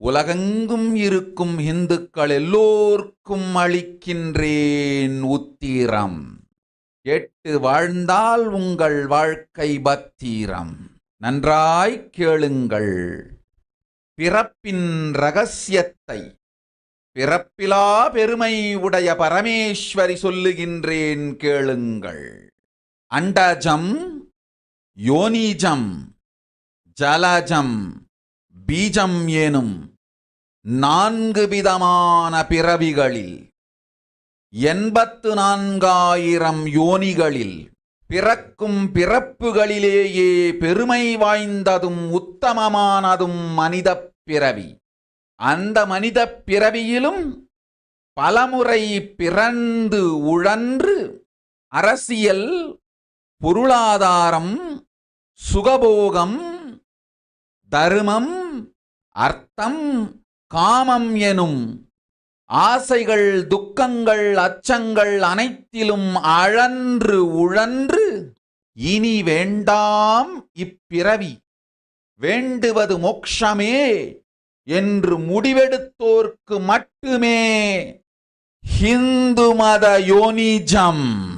உலகெங்கும் இருக்கும் இந்துக்கள் எல்லோர்க்கும் அளிக்கின்றேன் உத்தீரம். கேட்டு வாழ்ந்தால் உங்கள் வாழ்க்கை பத்தீரம். நன்றாய் கேளுங்கள். பிறப்பின் இரகசியத்தை பிறப்பிலா பெருமை உடைய பரமேஸ்வரி சொல்லுகின்றேன் கேளுங்கள். அண்டஜம், யோனிஜம், ஜலஜம், பீஜம் எனும் 4 விதமான பிறவிகளில் 84,000 யோனிகளில் பிறக்கும் பிறப்புகளிலேயே பெருமை வாய்ந்ததும் உத்தமமானதும் மனிதப் பிறவி. அந்த மனிதப் பிறவியிலும் பலமுறை பிறந்து உழன்று அரசியல், பொருளாதாரம், சுகபோகம், தர்மம், அர்த்தம், காமம் எனும் ஆசைகள், துக்கங்கள், அச்சங்கள் அனைத்திலும் அழன்று உழன்று இனி வேண்டாம் இப்பிறவி, வேண்டுவது மோட்சமே என்று முடிவெடுத்தோர்க்கு மட்டுமே ஹிந்து மத யோனிஜம்